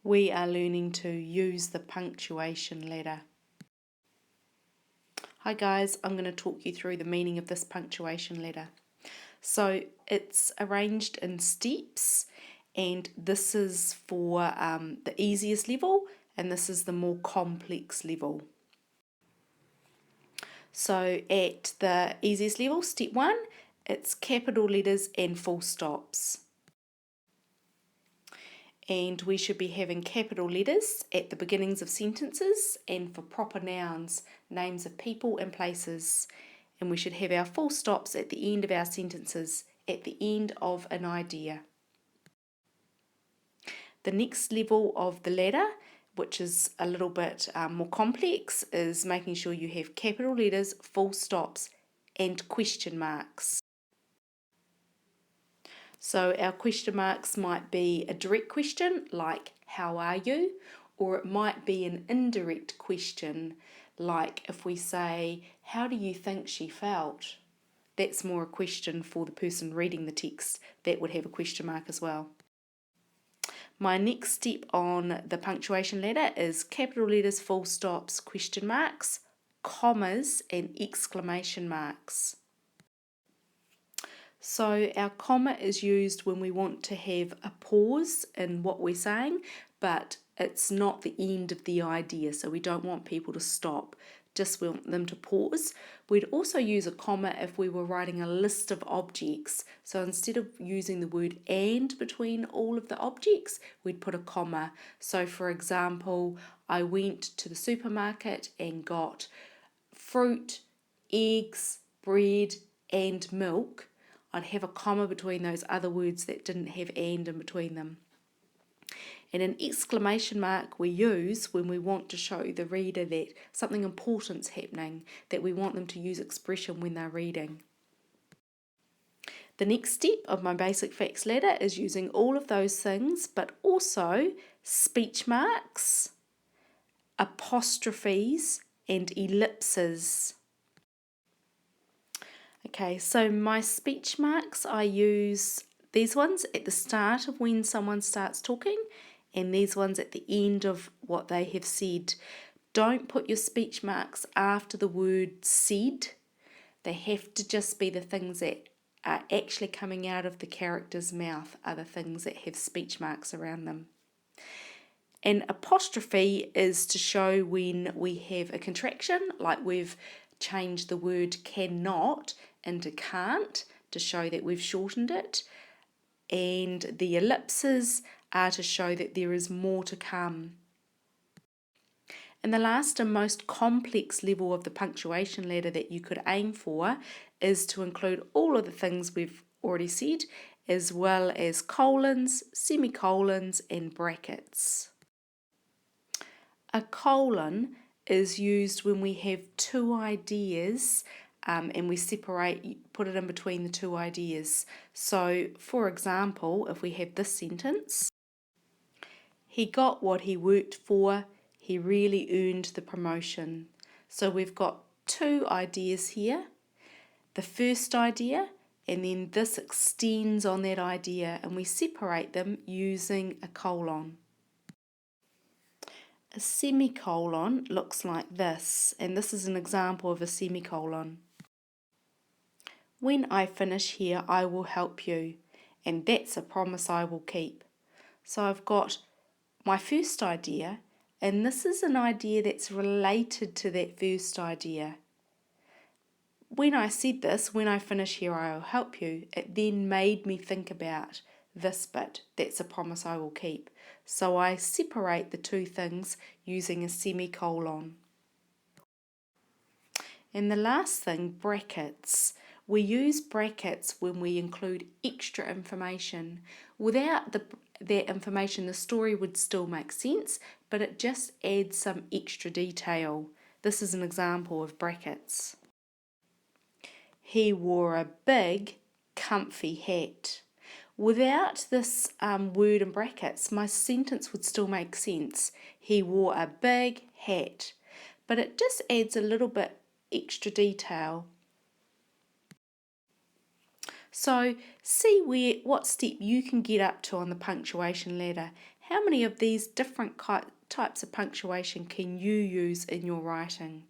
We are learning to use the punctuation ladder. Hi guys, I'm going to talk you through the meaning of this punctuation ladder. So it's arranged in steps, and this is for the easiest level, and this is the more complex level. So at the easiest level, step 1, it's capital letters and full stops. And we should be having capital letters at the beginnings of sentences and for proper nouns, names of people and places. And we should have our full stops at the end of our sentences, at the end of an idea. The next level of the ladder, which is a little bit more complex, is making sure you have capital letters, full stops, and question marks. So our question marks might be a direct question like, how are you? Or it might be an indirect question like if we say, how do you think she felt? That's more a question for the person reading the text. That would have a question mark as well. My next step on the punctuation ladder is capital letters, full stops, question marks, commas, and exclamation marks. So our comma is used when we want to have a pause in what we're saying, but it's not the end of the idea, so we don't want people to stop, just want them to pause. We'd also use a comma if we were writing a list of objects. So instead of using the word and between all of the objects, we'd put a comma. So for example, I went to the supermarket and got fruit, eggs, bread, and milk. I'd have a comma between those other words that didn't have and in between them. And an exclamation mark we use when we want to show the reader that something important's happening, that we want them to use expression when they're reading. The next step of my basic facts ladder is using all of those things, but also speech marks, apostrophes, and ellipses. Okay, so my speech marks, I use these ones at the start of when someone starts talking and these ones at the end of what they have said. Don't put your speech marks after the word said. They have to just be the things that are actually coming out of the character's mouth, are the things that have speech marks around them. An apostrophe is to show when we have a contraction, like we've changed the word cannot into can't to show that we've shortened it. And the ellipses are to show that there is more to come. And the last and most complex level of the punctuation ladder that you could aim for is to include all of the things we've already said, as well as colons, semicolons, and brackets. A colon is used when we have two ideas and we put it in between the two ideas. So, for example, if we have this sentence, he got what he worked for, he really earned the promotion. So we've got two ideas here. The first idea, and then this extends on that idea, and we separate them using a colon. A semicolon looks like this, and this is an example of a semicolon. When I finish here, I will help you, and that's a promise I will keep. So I've got my first idea, and this is an idea that's related to that first idea. When I said this, when I finish here, I will help you, it then made me think about this bit, that's a promise I will keep. So I separate the two things using a semicolon. And the last thing, brackets. We use brackets when we include extra information. Without that information, the story would still make sense, but it just adds some extra detail. This is an example of brackets. He wore a big, comfy hat. Without this word in brackets, my sentence would still make sense. He wore a big hat, but it just adds a little bit extra detail. So see what step you can get up to on the punctuation ladder. How many of these different types of punctuation can you use in your writing?